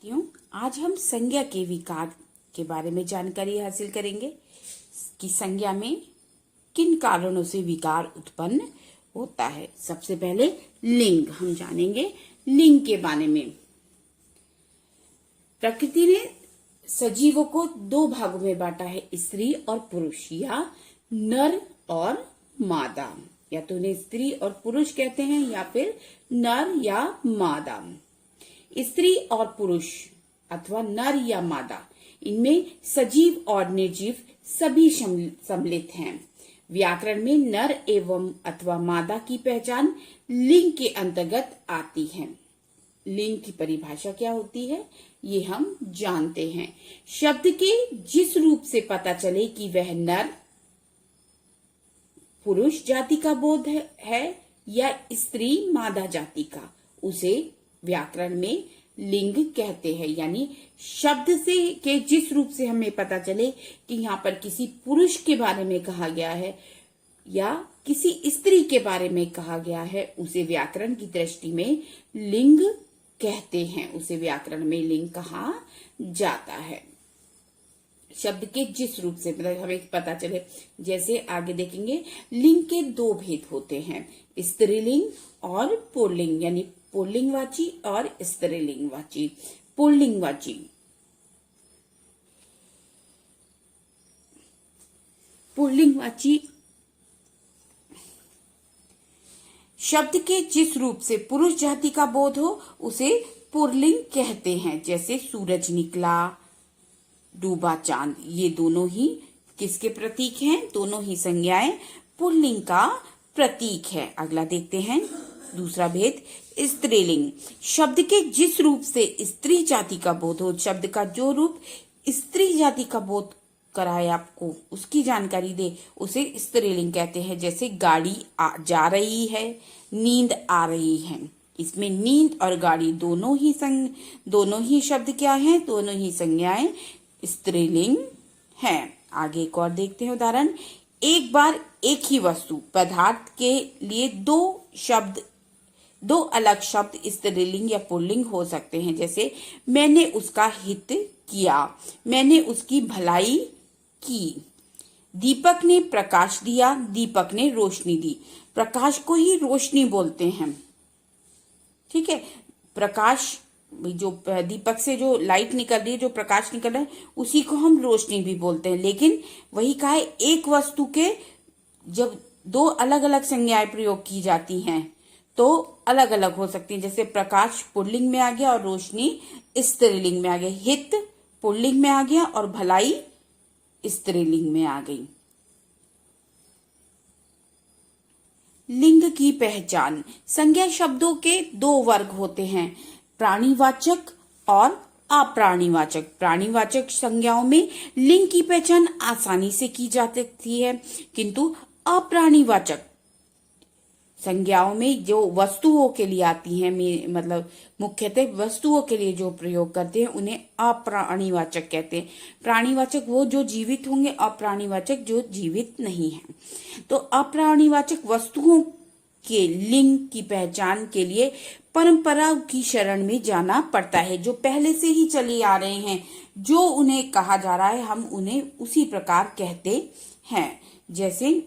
साथियों, आज हम संज्ञा के विकार के बारे में जानकारी हासिल करेंगे कि संज्ञा में किन कारणों से विकार उत्पन्न होता है। सबसे पहले लिंग हम जानेंगे। लिंग के बारे में प्रकृति ने सजीवों को दो भागों में बांटा है, स्त्री और पुरुष या नर और मादा। या तो उन्हें स्त्री और पुरुष कहते हैं या फिर नर या मादा। स्त्री और पुरुष अथवा नर या मादा, इनमें सजीव और निर्जीव सभी सम्मिलित हैं। व्याकरण में नर एवं अथवा मादा की पहचान लिंग के अंतर्गत आती है। लिंग की परिभाषा क्या होती है ये हम जानते हैं। शब्द के जिस रूप से पता चले कि वह नर पुरुष जाति का बोध है या स्त्री मादा जाति का, उसे व्याकरण में लिंग कहते हैं। यानी शब्द से के जिस रूप से हमें पता चले कि यहाँ पर किसी पुरुष के बारे में कहा गया है या किसी स्त्री के बारे में कहा गया है, उसे व्याकरण की दृष्टि में लिंग कहते हैं। उसे व्याकरण में लिंग कहा जाता है। शब्द के जिस रूप से मतलब हमें पता चले। जैसे आगे देखेंगे, लिंग के दो भेद होते हैं, स्त्रीलिंग और पुल्लिंग। यानी पुल्लिंगवाची और स्त्रीलिंगवाची। पुल्लिंगवाची पुल्लिंगवाची शब्द के जिस रूप से पुरुष जाति का बोध हो उसे पुल्लिंग कहते हैं। जैसे सूरज निकला, डूबा चांद, ये दोनों ही किसके प्रतीक हैं? दोनों ही संज्ञाएं पुल्लिंग का प्रतीक है। अगला देखते हैं दूसरा भेद, स्त्रीलिंग। शब्द के जिस रूप से स्त्री जाति का बोध हो, शब्द का जो रूप स्त्री जाति का बोध कराए आपको, उसकी जानकारी दे, उसे स्त्रीलिंग कहते हैं। जैसे गाड़ी जा रही है, नींद आ रही है। इसमें नींद और गाड़ी दोनों ही शब्द क्या हैं? दोनों ही संज्ञाएं स्त्रीलिंग हैं। आगे एक और देखते हैं उदाहरण। एक बार एक ही वस्तु पदार्थ के लिए दो अलग शब्द स्त्रीलिंग या पुल्लिंग हो सकते हैं। जैसे मैंने उसका हित किया, मैंने उसकी भलाई की। दीपक ने प्रकाश दिया, दीपक ने रोशनी दी। प्रकाश को ही रोशनी बोलते हैं, ठीक है। प्रकाश जो दीपक से जो लाइट निकल रही है, जो प्रकाश निकल रहा है, उसी को हम रोशनी भी बोलते हैं। लेकिन वही कहा है, एक वस्तु के जब दो अलग अलग संज्ञाएं प्रयोग की जाती हैं तो अलग अलग हो सकती हैं। जैसे प्रकाश पुल्लिंग में आ गया और रोशनी स्त्रीलिंग में आ गया। हित पुल्लिंग में आ गया और भलाई स्त्रीलिंग में आ गई। लिंग की पहचान। संज्ञा शब्दों के दो वर्ग होते हैं, प्राणीवाचक और अप्राणीवाचक। प्राणीवाचक संज्ञाओं में लिंग की पहचान आसानी से की जा सकती है, किंतु अप्राणीवाचक संज्ञाओं में जो वस्तुओं के लिए आती हैं, मतलब मुख्यतः वस्तुओं के लिए जो प्रयोग करते हैं, उन्हें अप्राणीवाचक कहते हैं। प्राणीवाचक वो जो जीवित होंगे, अप्राणीवाचक जो जीवित नहीं है। तो अप्राणीवाचक वस्तुओं के लिंग की पहचान के लिए परंपरा की शरण में जाना पड़ता है, जो पहले से ही चले आ रहे हैं। जो उन्हें कहा जा रहा है हम उन्हें उसी प्रकार कहते हैं। जैसे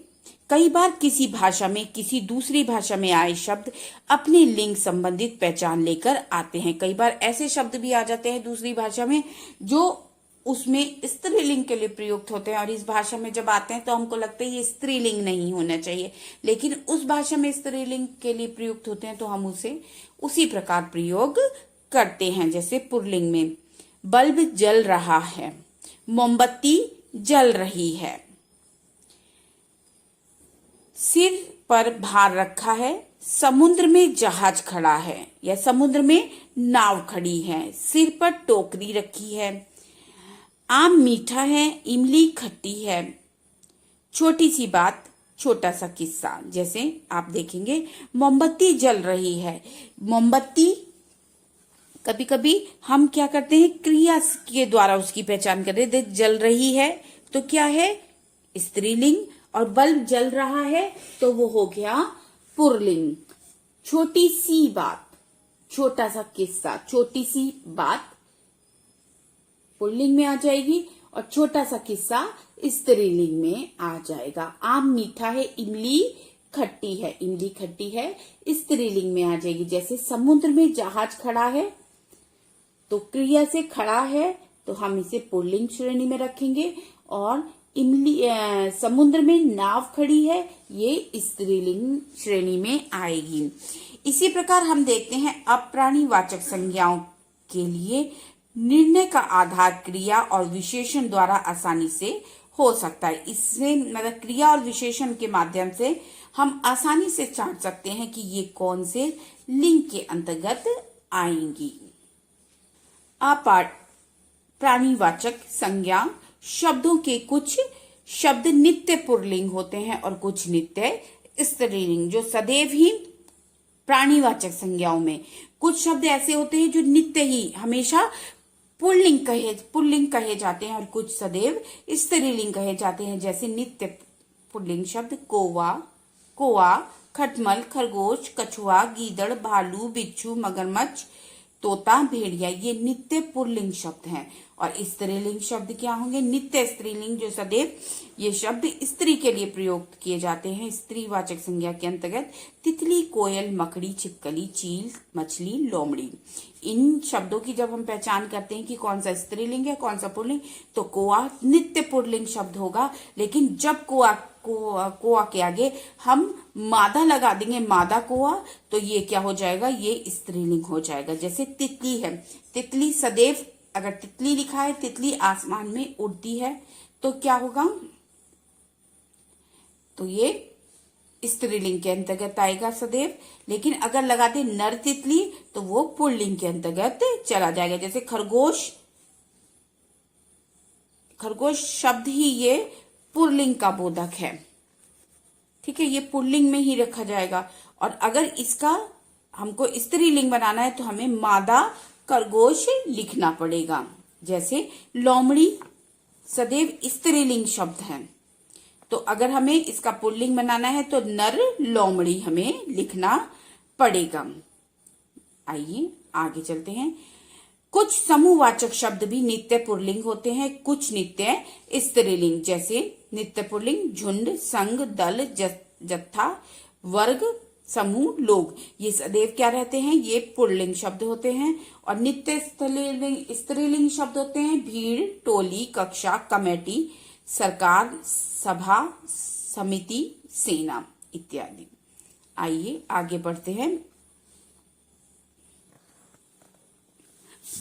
कई बार किसी भाषा में किसी दूसरी भाषा में आए शब्द अपने लिंग संबंधित पहचान लेकर आते हैं। कई बार ऐसे शब्द भी आ जाते हैं दूसरी भाषा में जो उसमें स्त्रीलिंग के लिए प्रयुक्त होते हैं, और इस भाषा में जब आते हैं तो हमको लगता है ये स्त्रीलिंग नहीं होना चाहिए, लेकिन उस भाषा में स्त्रीलिंग के लिए प्रयुक्त होते हैं तो हम उसे उसी प्रकार प्रयोग करते हैं। जैसे पुल्लिंग में बल्ब जल रहा है, मोमबत्ती जल रही है। सिर पर भार रखा है, समुद्र में जहाज खड़ा है या समुद्र में नाव खड़ी है। सिर पर टोकरी रखी है। आम मीठा है, इमली खट्टी है। छोटी सी बात, छोटा सा किस्सा। जैसे आप देखेंगे मोमबत्ती जल रही है। मोमबत्ती कभी कभी हम क्या करते हैं, क्रिया के द्वारा उसकी पहचान कर रहे, जल रही है तो क्या है? स्त्रीलिंग। और बल्ब जल रहा है तो वो हो गया पुल्लिंग। छोटी सी बात, छोटा सा किस्सा, छोटी सी बात पुल्लिंग में आ जाएगी और छोटा सा किस्सा स्त्रीलिंग में आ जाएगा। आम मीठा है, इमली खट्टी है, इमली खट्टी है स्त्रीलिंग में आ जाएगी। जैसे समुद्र में जहाज खड़ा है, तो क्रिया से खड़ा है तो हम इसे पुल्लिंग श्रेणी में रखेंगे, और समुद्र में नाव खड़ी है, ये स्त्रीलिंग श्रेणी में आएगी। इसी प्रकार हम देखते हैं अप्राणीवाचक संज्ञाओं के लिए निर्णय का आधार क्रिया और विशेषण द्वारा आसानी से हो सकता है। इससे मतलब क्रिया और विशेषण के माध्यम से हम आसानी से जान सकते हैं कि ये कौन से लिंग के अंतर्गत आएंगी। प्राणीवाचक संज्ञा शब्दों के कुछ शब्द नित्य पुल्लिंग होते हैं और कुछ नित्य स्त्रीलिंग। जो सदैव ही प्राणीवाचक संज्ञाओं में कुछ शब्द ऐसे होते हैं जो नित्य ही हमेशा पुल्लिंग कहे जाते हैं और कुछ सदैव स्त्रीलिंग कहे जाते हैं। जैसे नित्य पुल्लिंग शब्द कोआ, खटमल, खरगोश, कछुआ, गीदड़, भालू, बिच्छू, मगरमच्छ, तोता, भेड़िया, ये नित्य पुल्लिंग शब्द हैं। और स्त्रीलिंग शब्द क्या होंगे? नित्य स्त्रीलिंग, जो सदैव ये शब्द स्त्री के लिए प्रयोग किए जाते हैं। स्त्रीवाचक संज्ञा के अंतर्गत तितली, कोयल, मकड़ी, छिपकली, चील, मछली, लोमड़ी। इन शब्दों की जब हम पहचान करते हैं कि कौन सा स्त्रीलिंग है कौन सा पुल्लिंग, तो कोआ नित्य पुल्लिंग शब्द होगा। लेकिन जब कोआ के आगे हम मादा लगा देंगे, मादा कोआ, तो ये क्या हो जाएगा? ये स्त्रीलिंग हो जाएगा। जैसे तितली है, तितली सदैव, अगर तितली लिखा है, तितली आसमान में उड़ती है, तो क्या होगा? तो ये स्त्रीलिंग के अंतर्गत आएगा सदैव। लेकिन अगर लगा दे नर तितली, तो वो पुल्लिंग के अंतर्गत चला जाएगा। जैसे खरगोश शब्द ही ये पुल्लिंग का बोधक है, ठीक है, ये पुल्लिंग में ही रखा जाएगा। और अगर इसका हमको स्त्रीलिंग बनाना है तो हमें मादा खरगोश लिखना पड़ेगा। जैसे लोमड़ी सदैव स्त्रीलिंग शब्द है, तो अगर हमें इसका पुल्लिंग बनाना है तो नर लोमड़ी हमें लिखना पड़ेगा। आइए आगे चलते हैं। कुछ समूहवाचक शब्द भी नित्य पुल्लिंग होते हैं, कुछ नित्य स्त्रीलिंग। जैसे नित्य पुल्लिंग झुंड, संघ, दल, जत्था, वर्ग, समूह, लोग, ये सदैव क्या रहते हैं? ये पुल्लिंग शब्द होते हैं। और नित्य स्त्रीलिंग शब्द होते हैं भीड़, टोली, कक्षा, कमेटी, सरकार, सभा, समिति, सेना इत्यादि। आइए आगे बढ़ते हैं।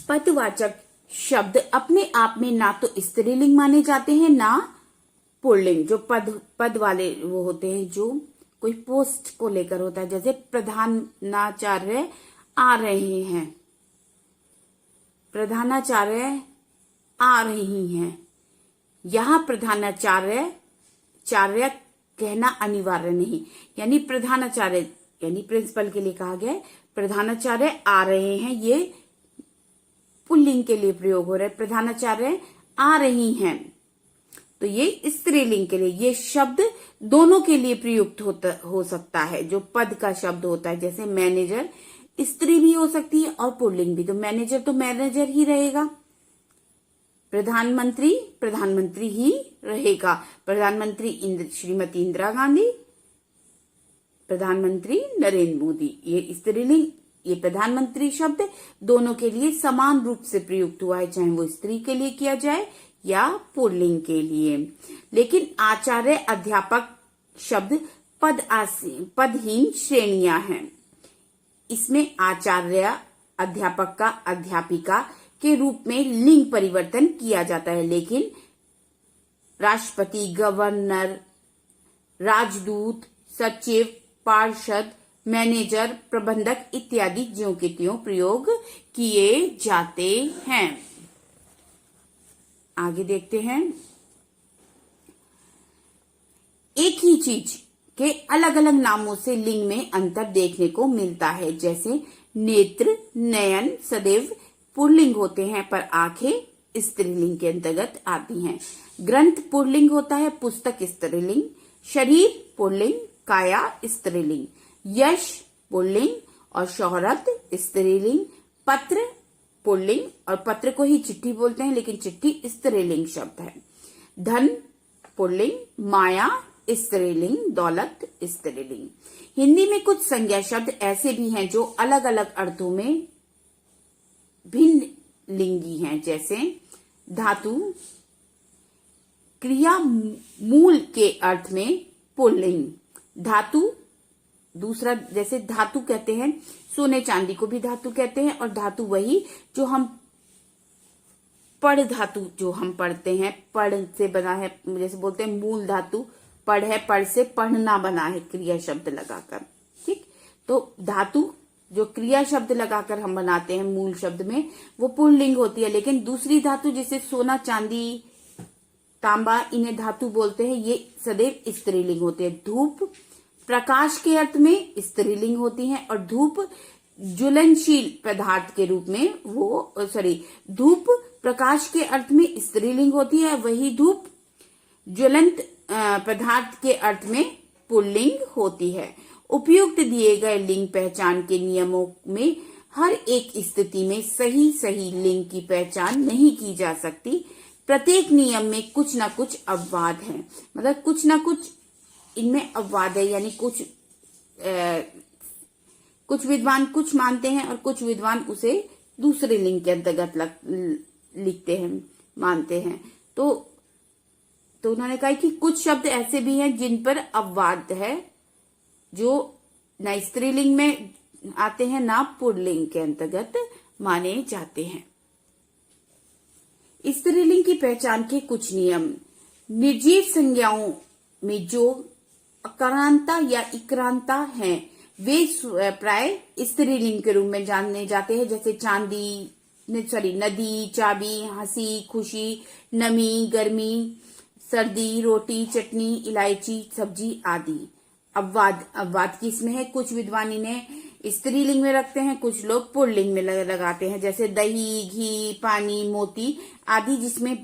पदवाचक शब्द अपने आप में ना तो स्त्रीलिंग माने जाते हैं ना पुल्लिंग। जो पद वाले वो होते हैं, जो कोई पोस्ट को लेकर होता है। जैसे प्रधानाचार्य आ रहे हैं, प्रधानाचार्य आ रही हैं। यहां प्रधानाचार्य कहना अनिवार्य नहीं, यानी प्रधानाचार्य यानी प्रिंसिपल के लिए कहा गया है प्रधानाचार्य आ रहे हैं, ये पुल्लिंग के लिए प्रयोग हो रहा है। प्रधानाचार्य आ रही हैं, तो ये स्त्रीलिंग के लिए। ये शब्द दोनों के लिए प्रयुक्त हो सकता है, जो पद का शब्द होता है। जैसे मैनेजर स्त्री भी हो सकती है और पुल्लिंग भी, तो मैनेजर ही रहेगा। प्रधानमंत्री ही रहेगा। प्रधानमंत्री श्रीमती इंदिरा गांधी, प्रधानमंत्री नरेंद्र मोदी, ये स्त्रीलिंग। ये प्रधानमंत्री शब्द दोनों के लिए समान रूप से प्रयुक्त हुआ है, चाहे वो स्त्री के लिए किया जाए या पुल्लिंग के लिए। लेकिन आचार्य, अध्यापक शब्द पदहीन श्रेणियां हैं। इसमें आचार्य, अध्यापक का अध्यापिका के रूप में लिंग परिवर्तन किया जाता है। लेकिन राष्ट्रपति, गवर्नर, राजदूत, सचिव, पार्षद, मैनेजर, प्रबंधक इत्यादि ज्यों के त्यों प्रयोग किए जाते हैं। आगे देखते हैं। एक ही चीज के अलग अलग नामों से लिंग में अंतर देखने को मिलता है। जैसे नेत्र, नयन सदैव पुल्लिंग होते हैं, पर आंखें स्त्रीलिंग के अंतर्गत आती हैं। ग्रंथ पुल्लिंग होता है, पुस्तक स्त्रीलिंग। शरीर पुल्लिंग, काया स्त्रीलिंग। यश पुल्लिंग और शोहरत स्त्रीलिंग। पत्र पुल्लिंग, और पत्र को ही चिट्ठी बोलते हैं, लेकिन चिट्ठी स्त्रीलिंग शब्द है। धन पुल्लिंग, माया स्त्रीलिंग, दौलत स्त्रीलिंग। हिंदी में कुछ संज्ञा शब्द ऐसे भी हैं जो अलग अलग अर्थों में भिन्न लिंगी हैं, जैसे धातु क्रिया मूल के अर्थ में पुल्लिंग। धातु दूसरा, जैसे धातु कहते हैं सोने चांदी को भी धातु कहते हैं, और धातु वही जो हम पढ़ धातु जो हम पढ़ते हैं, पढ़ से बना है, जैसे बोलते हैं मूल धातु पढ़ है, पढ़ से पढ़ना बना है क्रिया शब्द लगाकर। ठीक, तो धातु जो क्रिया शब्द लगाकर हम बनाते हैं मूल शब्द में, वो पुल्लिंग होती है। लेकिन दूसरी धातु जैसे सोना चांदी तांबा, इन्हें धातु बोलते हैं, ये सदैव स्त्रीलिंग होते हैं। धूप प्रकाश के अर्थ में स्त्रीलिंग होती है, और धूप ज्वलनशील पदार्थ के रूप में धूप प्रकाश के अर्थ में स्त्रीलिंग होती है, वही धूप ज्वलंत पदार्थ के अर्थ में पुल्लिंग होती है। उपयुक्त दिए गए लिंग पहचान के नियमों में हर एक स्थिति में सही सही लिंग की पहचान नहीं की जा सकती। प्रत्येक नियम में कुछ ना कुछ अपवाद है, मतलब कुछ ना कुछ इनमें अपवाद है, यानी कुछ विद्वान कुछ मानते हैं और कुछ विद्वान उसे दूसरे लिंग के अंतर्गत लिखते हैं, मानते हैं। तो उन्होंने कहा कि कुछ शब्द ऐसे भी हैं जिन पर अपवाद है, जो न स्त्रीलिंग में आते हैं ना पुल्लिंग के अंतर्गत माने जाते हैं। स्त्रीलिंग की पहचान के कुछ नियम। निर्जीव संज्ञाओं में जो अकारांता या इक्रांता हैं, वे प्राय स्त्रीलिंग के रूप में जाने जाते हैं, जैसे नदी, चाबी, हंसी, खुशी, नमी, गर्मी, सर्दी, रोटी, चटनी, इलायची, सब्जी आदि। अपवाद किसमें है? कुछ विद्वान इन्हें स्त्रीलिंग में रखते हैं, कुछ लोग पुल्लिंग में लगाते हैं, जैसे दही, घी, पानी, मोती आदि, जिसमें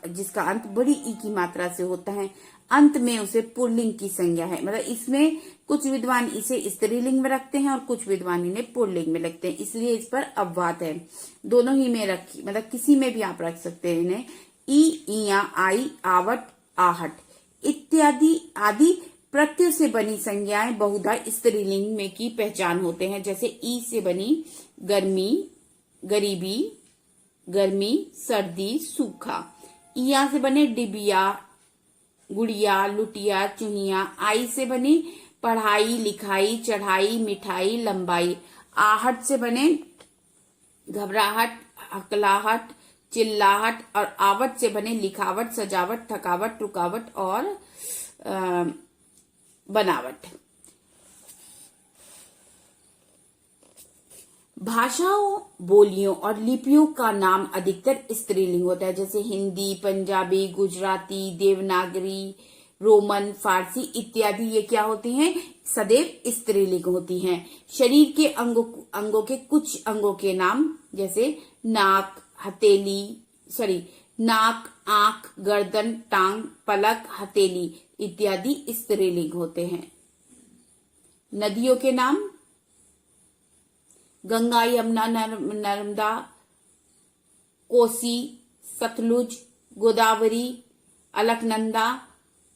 जिसका अंत बड़ी ई की मात्रा से होता है, अंत में उसे पुल्लिंग की संज्ञा है। मतलब इसमें कुछ विद्वान इसे स्त्रीलिंग में रखते हैं और कुछ विद्वान इन्हें पुल्लिंग में रखते हैं, इसलिए इस पर अपवाद है। दोनों ही में रखी, मतलब किसी में भी आप रख सकते हैं इन्हें। ई, इया, आई, आवट, आहट इत्यादि आदि प्रत्यय से बनी संज्ञाएं बहुधा स्त्रीलिंग में की पहचान होते हैं, जैसे ई से बनी गर्मी, गरीबी, गर्मी, सर्दी, सूखा। इया से बने डिबिया, गुड़िया, लुटिया, चुहिया। आई से बनी पढ़ाई, लिखाई, चढ़ाई, मिठाई, लंबाई। आहट से बने घबराहट, हकलाहट, चिल्लाहट, और आवट से बने लिखावट, सजावट, थकावट, रुकावट और बनावट। भाषाओं, बोलियों और लिपियों का नाम अधिकतर स्त्रीलिंग होता है, जैसे हिंदी, पंजाबी, गुजराती, देवनागरी, रोमन, फारसी इत्यादि। ये क्या होती हैं? सदैव स्त्रीलिंग होती हैं। शरीर के अंगों के कुछ अंगों के नाम, जैसे नाक, नाक, आंख, गर्दन, टांग, पलक, हथेली इत्यादि स्त्रीलिंग होते हैं। नदियों के नाम गंगा, यमुना, नर्मदा, कोसी, सतलुज, गोदावरी, अलकनंदा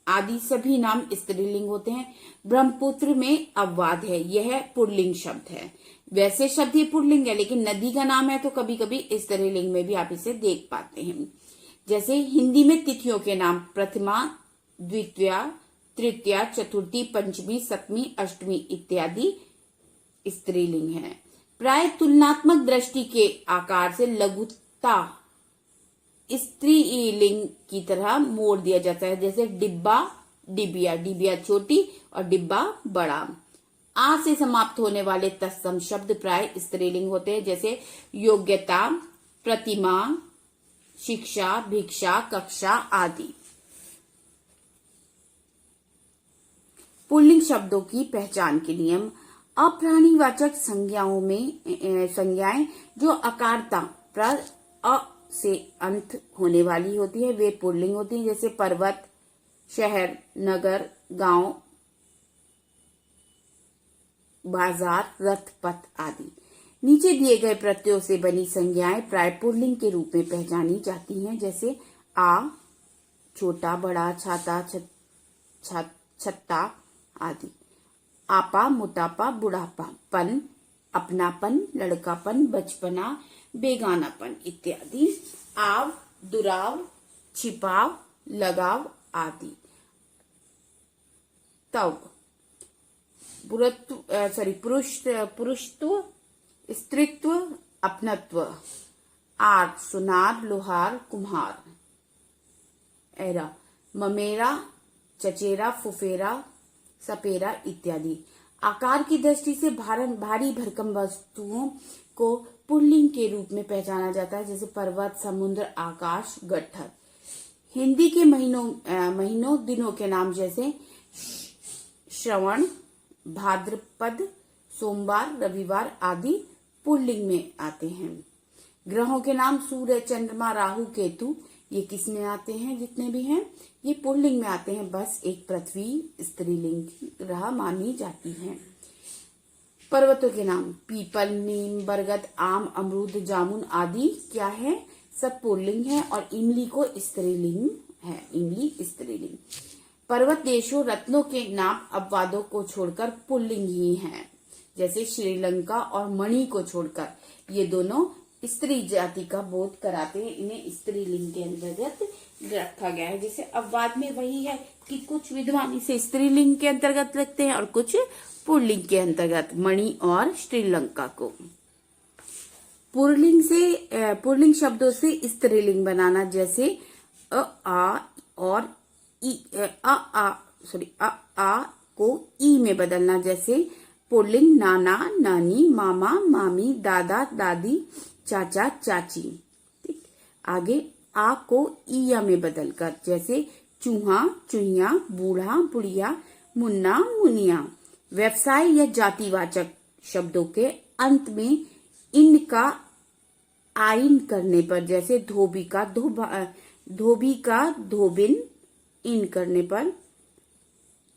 आदि सभी नाम स्त्रीलिंग होते हैं। ब्रह्मपुत्र में अपवाद है, यह पुल्लिंग शब्द है। वैसे शब्द ये पुल्लिंग है, लेकिन नदी का नाम है तो कभी कभी स्त्रीलिंग में भी आप इसे देख पाते हैं। जैसे हिंदी में तिथियों के नाम प्रथमा, द्वितीया, तृतीया, चतुर्थी, पंचमी, सप्तमी, अष्टमी इत्यादि स्त्रीलिंग है। प्राय तुलनात्मक दृष्टि के आकार से लघुता स्त्रीलिंग की तरह मोड़ दिया जाता है, जैसे डिब्बा, डिबिया। डिबिया छोटी और डिब्बा बड़ा। आ से समाप्त होने वाले तत्सम शब्द प्राय स्त्रीलिंग होते हैं, जैसे योग्यता, प्रतिमा, शिक्षा, भिक्षा, कक्षा आदि। पुल्लिंग शब्दों की पहचान के नियम। अप्राणीवाचक संज्ञाएं जो अकारता अ से अंत होने वाली होती है, वे पुल्लिंग होती हैं, जैसे पर्वत, शहर, नगर, गांव, बाजार, रथ, पथ आदि। नीचे दिए गए प्रत्ययों से बनी संज्ञाएं प्राय पुल्लिंग के रूप में पहचानी जाती हैं, जैसे आ, छोटा, बड़ा, छाता, छत्ता आदि। आपा, मोटापा, बुढ़ापा। पन, अपनापन, लड़कापन, बचपना, बेगानापन इत्यादि। आव, दुराव, छिपाव, लगाव आदि। तव, पुरुषत्व, स्त्रीत्व, अपनत्व। आर, सुनार, लोहार, कुम्हार। एरा, ममेरा, चचेरा, फुफेरा, सपेरा इत्यादि। आकार की दृष्टि से भारी भरकम वस्तुओं को पुल्लिंग के रूप में पहचाना जाता है, जैसे पर्वत, समुद्र, आकाश, गट्ठर। हिंदी के महीनों दिनों के नाम जैसे श्रवण, भाद्रपद, सोमवार, रविवार आदि पुल्लिंग में आते हैं। ग्रहों के नाम सूर्य, चंद्रमा, राहु, केतु ये किस में आते हैं? जितने भी हैं ये पुल्लिंग में आते हैं। बस एक पृथ्वी स्त्रीलिंग ग्रह मानी जाती है। पर्वतों के नाम पीपल, नीम, बरगद, आम, अमरूद, जामुन आदि क्या है? सब पुल्लिंग है। और इमली को स्त्रीलिंग है, इमली स्त्रीलिंग। पर्वत, देशों, रत्नों के नाम अपवादों को छोड़कर पुल्लिंग ही हैं, जैसे श्रीलंका और मणि को छोड़कर ये दोनों स्त्री जाति का बोध कराते हैं। इन्हें स्त्रीलिंग के अंतर्गत रखा गया है। जैसे अपवाद में वही है कि कुछ विद्वान इसे स्त्रीलिंग के अंतर्गत रखते हैं और कुछ पुल्लिंग के अंतर्गत, मणि और श्रीलंका को। पुल्लिंग शब्दों से स्त्रीलिंग बनाना, जैसे आ और आ को ई में बदलना, जैसे पुल्लिंग नाना, नानी, मामा, मामी, दादा, दादी, चाचा, चाची। ठीक, आगे आ को ईया में बदलकर, जैसे चूहा, चुहिया, बूढ़ा, बुढ़िया, मुन्ना, मुनिया। व्यवसाय या जातिवाचक शब्दों के अंत में इन का आइन करने पर, जैसे धोबी का धोबिन इन करने पर,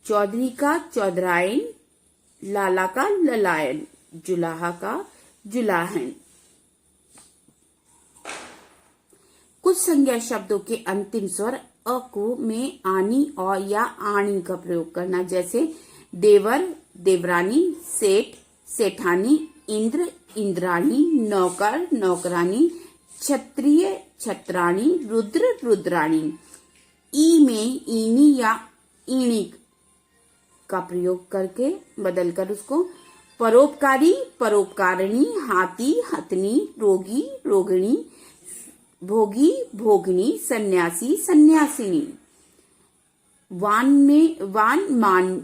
चौधरी का चौधराइन, लाला का ललायन, जुलाहा का जुलाहन। कुछ संज्ञा शब्दों के अंतिम स्वर अ को में आनी और या आणी का प्रयोग करना, जैसे देवर, देवरानी, सेठ, सेठानी, इंद्र, इंद्राणी, नौकर, नौकरानी, क्षत्रिय, छत्राणी, रुद्र, रुद्राणी। ई में ईनी या ईणी का प्रयोग करके बदलकर उसको परोपकारी, परोपकारिणी, हाथी, हथनी, रोगी, रोगिणी, भोगी, भोगनी, सन्यासी, सन्यासिनी। वान मान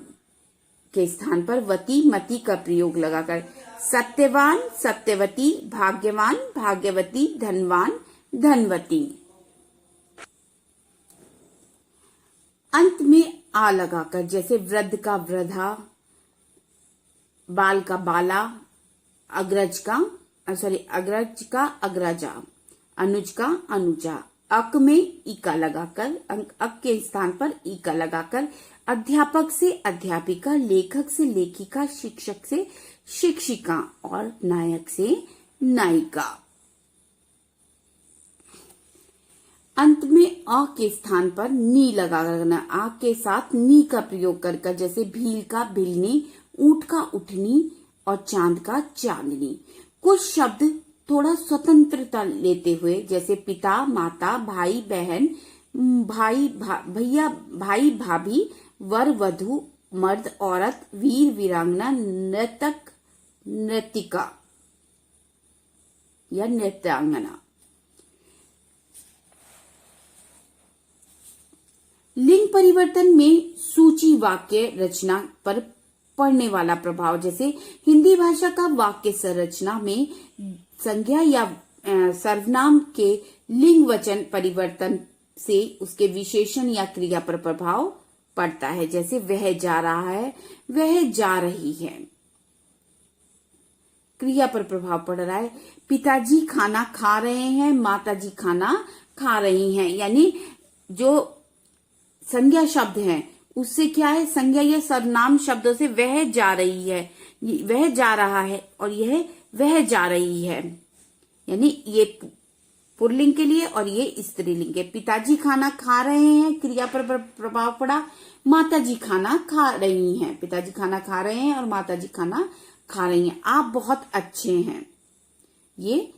के स्थान पर वती, मति का प्रयोग लगाकर सत्यवान, सत्यवती, भाग्यवान, भाग्यवती, धनवान, धनवती। अंत में आ लगाकर, जैसे वृद्ध का वृद्धा, बाल का बाला, अग्रज का अग्रजा, अनुज का अनुजा। अक में इका लगाकर, अक के स्थान पर इका लगाकर अध्यापक से अध्यापिका, लेखक से लेखिका, शिक्षक से शिक्षिका और नायक से नायिका। अंत में अ के स्थान पर नी लगाना, आ के साथ नी का प्रयोग कर, जैसे भील का भिलनी, ऊंट का उठनी और चांद का चांदनी। कुछ शब्द थोड़ा स्वतंत्रता लेते हुए, जैसे पिता, माता, भाई, बहन, भैया, भाई, भाभी, वर, वधु, मर्द, औरत, वीर, वीरांगना, नर्तक, नर्तिका या नृत्यांगना। लिंग परिवर्तन में सूची वाक्य रचना पर पड़ने वाला प्रभाव, जैसे हिंदी भाषा का वाक्य संरचना में संज्ञा या सर्वनाम के लिंग वचन परिवर्तन से उसके विशेषण या क्रिया पर प्रभाव पड़ता है, जैसे वह जा रहा है, वह जा रही है। क्रिया पर प्रभाव पड़ रहा है। पिताजी खाना खा रहे हैं, माताजी खाना खा रही हैं। यानी जो संज्ञा शब्द है उससे क्या है, संज्ञा या सर्वनाम शब्दों से वह जा रही है, वह जा रहा है और यह वह जा रही है, यानी ये पुल्लिंग के लिए और ये स्त्रीलिंग के। पिताजी खाना खा रहे हैं, क्रिया पर प्रभाव पड़ा। माताजी खाना खा रही हैं, पिताजी खाना खा रहे हैं और माताजी खाना खा रही हैं। आप बहुत अच्छे हैं, ये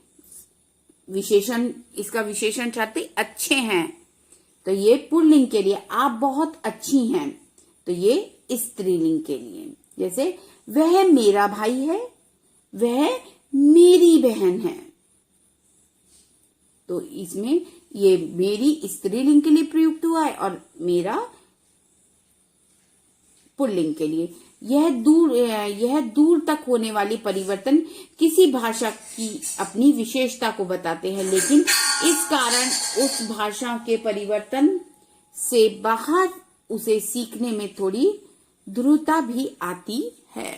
विशेषण, इसका विशेषण शर्ती अच्छे हैं, तो ये पुल्लिंग के लिए। आप बहुत अच्छी हैं, तो ये स्त्रीलिंग के लिए। जैसे वह मेरा भाई है, वह मेरी बहन है, तो इसमें ये मेरी स्त्रीलिंग के लिए प्रयुक्त हुआ है और मेरा पुल्लिंग के लिए। यह दूर तक होने वाली परिवर्तन किसी भाषा की अपनी विशेषता को बताते हैं, लेकिन इस कारण उस भाषा के परिवर्तन से बाहर उसे सीखने में थोड़ी द्रुतता भी आती है।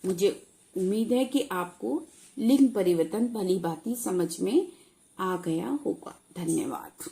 मुझे उम्मीद है कि आपको लिंग परिवर्तन भली भांति समझ में आ गया होगा। धन्यवाद।